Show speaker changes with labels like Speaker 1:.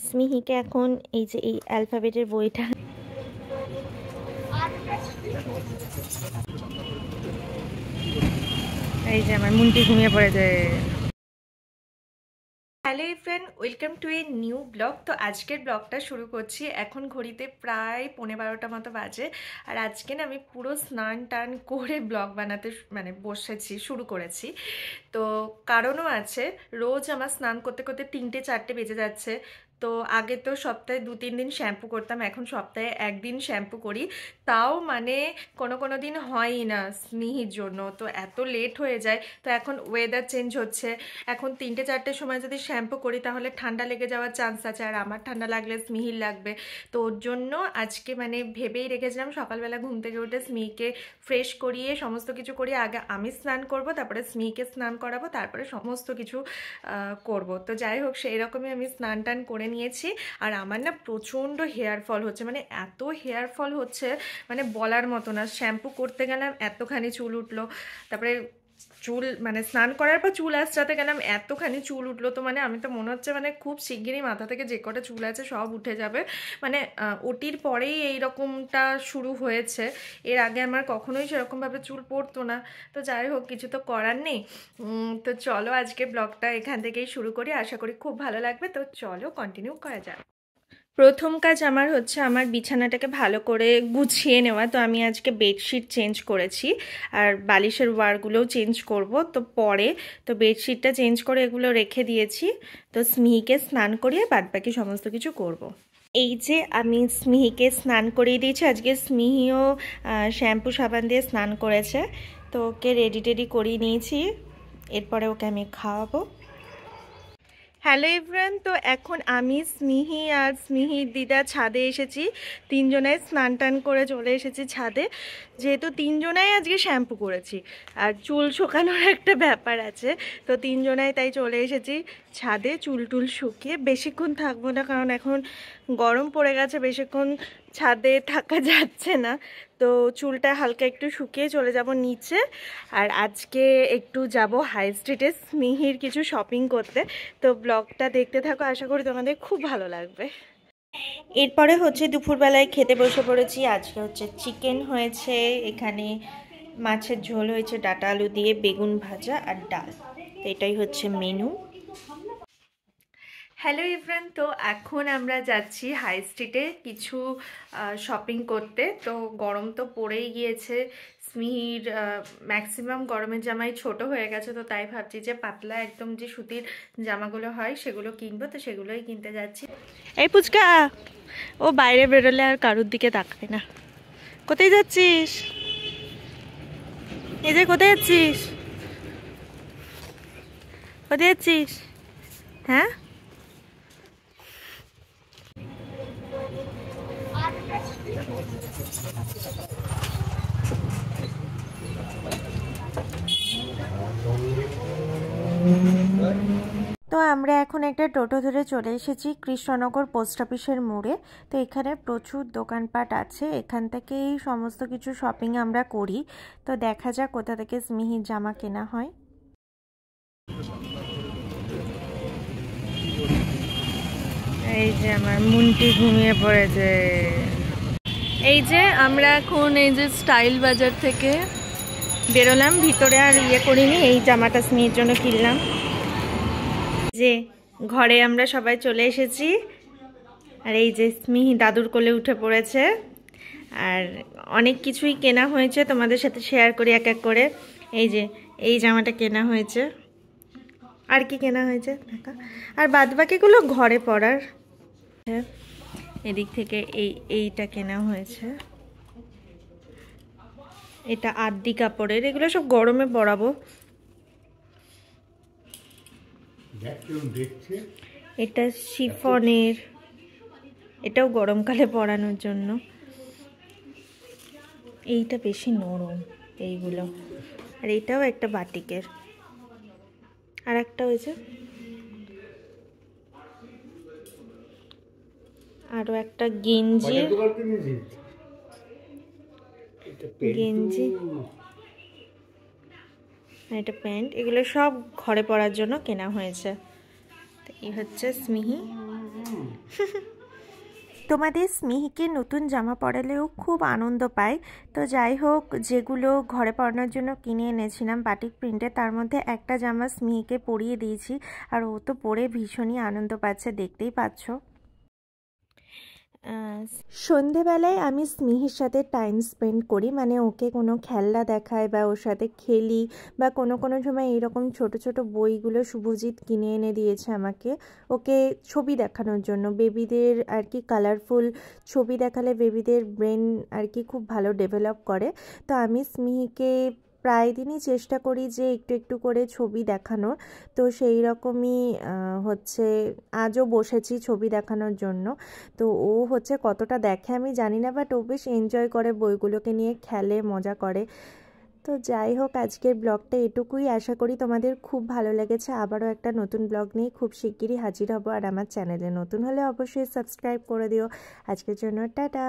Speaker 1: স্মিহিকে এখন এই যে এই অ্যালফাবেটের বইটা, এই যে আমার মুন্টি ঘুমিয়ে পড়েছে। Hello friend, welcome to a new blog. তো আজকের ব্লগটা শুরু করছি। এখন ঘড়িতে প্রায় 11:15 মতো বাজে। আর আজকে না আমি পুরো স্নান টান করে ব্লগ বানাতে বসেছি, শুরু করেছি। তো কারণও আছে, রোজ আমার স্নান করতে করতে 3টে 4টে বেজে যাচ্ছে। তো আগে তো সপ্তাহে 2-3 দিন শ্যাম্পু করতাম, এখন সপ্তাহে 1 দিন শ্যাম্পু করি। তাও কোনো কোনো দিন হয়ই না স্মিহির জন্য, তো এত লেট হয়ে যায়। তো এখন ওয়েদার চেঞ্জ হচ্ছে, এখন 3টে 4টের সময় যদি শ্যাম্পু করি তাহলে ঠান্ডা লেগে যাওয়ার চান্স আছে, আর আমার ঠান্ডা লাগলে স্মিহির লাগবে। তো ওর জন্য আজকে ভেবেই রেখেছিলাম সকালবেলা ঘুম থেকে উঠে স্মিহিকে ফ্রেশ করিয়ে সমস্ত কিছু করিয়ে আগে আমি স্নান করব, তারপরে স্মিহিকে স্নান করাবো, তারপরে সমস্ত কিছু করব। তো যাই হোক, সেই রকমই আমি স্নান টান করে নিয়েছি। আর আমার না প্রচণ্ড হেয়ার ফল হচ্ছে, এত হেয়ার ফল হচ্ছে বলার মতো না। শ্যাম্পু করতে গেলাম এতখানি চুল উঠলো, তারপরে চুল স্নান করার পর চুল আঁচড়াতে গেলাম এতখানি চুল উঠলো। তো আমি তো মনে হচ্ছে খুব শিগগিরই মাথা থেকে যে কটা চুল আছে সব উঠে যাবে। ওটির পরেই এইরকমটা শুরু হয়েছে, এর আগে আমার কখনোই সেরকমভাবে চুল পড়তো না। তো যাই হোক, কিছু তো করার নেই। তো চলো আজকে ব্লগটা এখান থেকেই শুরু করি, আশা করি খুব ভালো লাগবে। তো চলো কন্টিনিউ করা যাক। প্রথম কাজ আমার হচ্ছে আমার বিছানাটাকে ভালো করে গুছিয়ে নেওয়া। তো আমি আজকে বেডশিট চেঞ্জ করেছি, আর বালিশের ওয়ারগুলোও চেঞ্জ করব তো পরে। তো বেডশিটটা চেঞ্জ করে এগুলো রেখে দিয়েছি। তো স্মিহিকে স্নান করিয়ে বাদবাকি সমস্ত কিছু করব। এই যে আমি স্মিহিকে স্নান করিয়ে দিয়েছি, আজকে স্মিহিও শ্যাম্পু সাবান দিয়ে স্নান করেছে। তো ওকে রেডি টেডি করিয়ে নিয়েছি, এরপরে ওকে আমি খাওয়াবো। হ্যালো এভরিওয়ান, তো এখন আমি স্মিহি আর স্মিহির দিদা ছাদে এসেছি। তিনজনে স্নান টান করে চলে এসেছি ছাদে, যেহেতু তিনজনাই আজকে শ্যাম্পু করেছি আর চুল শুকানোর একটা ব্যাপার আছে। তো তিনজনাই তাই চলে এসেছি ছাদে চুল টুল শুকিয়ে। বেশিক্ষণ থাকবো না, কারণ এখন গরম পড়ে গেছে, বেশিক্ষণ ছাদে থাকা যাচ্ছে না। তো চুলটা হালকা একটু শুকিয়ে চলে যাব নিচে। আর আজকে একটু যাব হাই স্ট্রিটে স্মিহির কিছু শপিং করতে। তো ব্লগটা দেখতে থাকো, আশা করি তোমাদের খুব ভালো লাগবে। এরপরে হচ্ছে দুপুরবেলায় খেতে বসে পড়েছি। আজকে হচ্ছে চিকেন হয়েছে, এখানে মাছের ঝোল হয়েছে ডাঁটা আলু দিয়ে, বেগুন ভাজা আর ডাল। তো এটাই হচ্ছে মেনু। হ্যালো ইভরান, তো এখন আমরা যাচ্ছি হাই স্ট্রিটে কিছু শপিং করতে। তো গরম তো পড়েই গিয়েছে, স্মিহির ম্যাক্সিমাম গরমের জামাই ছোট হয়ে গেছে। তো তাই ভাবছি যে পাতলা একদম যে সুতির জামাগুলো হয় সেগুলো কিনবো, তো সেগুলোই কিনতে যাচ্ছি। এই পুচকা, ও বাইরে বেরোলে আর কারুর দিকে তাকায় না। কোথায় যাচ্ছিস? এই যে কোথায় যাচ্ছিস? কোথায় যাচ্ছিস? হ্যাঁ, তো আমরা এখন একটা টোটো ধরে চলে এসেছি কৃষ্ণনগর পোস্ট অফিসের মোড়ে। তো এখানে প্রচুর দোকানপাট আছে, এখান থেকেই সমস্ত কিছু শপিং আমরা করি। তো দেখা যাক কোথা থেকে স্মিহির জামা কেনা হয়। এই যে আমার মুন্টি ঘুমিয়ে পড়েছে। এই যে আমরা এখন এই যে স্টাইল বাজার থেকে বেরোলাম, ভিতরে আর করিনি, এই জামাটা স্মিহির জন্য কিনলাম। যে ঘরে আমরা সবাই চলে এসেছি, আর এই যে স্মিহি দাদুর কোলে উঠে পড়েছে। আর অনেক কিছুই কেনা হয়েছে, তোমাদের সাথে শেয়ার করি এক এক করে। এই যে এই জামাটা কেনা হয়েছে, আর কি কেনা হয়েছে আর বাদবাকিগুলো ঘরে পরার। এদিক থেকে এইটা কেনা হয়েছে, এটা আদি কাপড়ের, এগুলো সব গরমে পরাবো। এটা শিফনের, এটাও গরমকালে পরানোর জন্য। এইটা বেশি নরম এইগুলো, আর এটাও একটা বাটিকের। আর একটা হয়েছে, আরো একটা গেঞ্জি, গেঞ্জি এটা প্যান্ট, এগুলো সব ঘরে পরার জন্য কেনা হয়েছে। এই হচ্ছে স্মিহি। তোমাদের স্মিহিকে নতুন জামা পরালেও খুব আনন্দ পায়। তো যাই হোক, যেগুলো ঘরে পরানোর জন্য কিনে এনেছিলাম বাটিক প্রিন্টে, তার মধ্যে একটা জামা স্মিহিকে পরিয়ে দিয়েছি, আর ও তো পরে ভীষণই আনন্দ পাচ্ছে, দেখতেই পাচ্ছ। সন্ধেবেলায় আমি স্মিহির সাথে টাইম স্পেন্ড করি, মানে ওকে কোনো খেলনা দেখাই বা ওর সাথে খেলি, বা কোনো কোনো সময় এইরকম ছোট ছোট বইগুলো শুভজিৎ কিনে এনে দিয়েছে আমাকে ওকে ছবি দেখানোর জন্য। বেবিদের আর কি কালারফুল ছবি দেখালে বেবিদের ব্রেন আর কি খুব ভালো ডেভেলপ করে। তো আমি স্মিহিকে প্রায় দিনই চেষ্টা করি যে একটু একটু করে ছবি দেখানোর। তো সেই রকমই হচ্ছে আজও বসেছি ছবি দেখানোর জন্য। তো ও হচ্ছে কতটা দেখে আমি জানি না, বাট ও বেশ এনজয় করে, বইগুলোকে নিয়ে খেলে, মজা করে। তো যাই হোক, আজকের ব্লগটা এটুকুই। আশা করি তোমাদের খুব ভালো লেগেছে। আবারও একটা নতুন ব্লগ নিয়ে খুব শিগগিরই হাজির হব। আর আমার চ্যানেলে নতুন হলে অবশ্যই সাবস্ক্রাইব করে দিও। আজকের জন্য টাটা।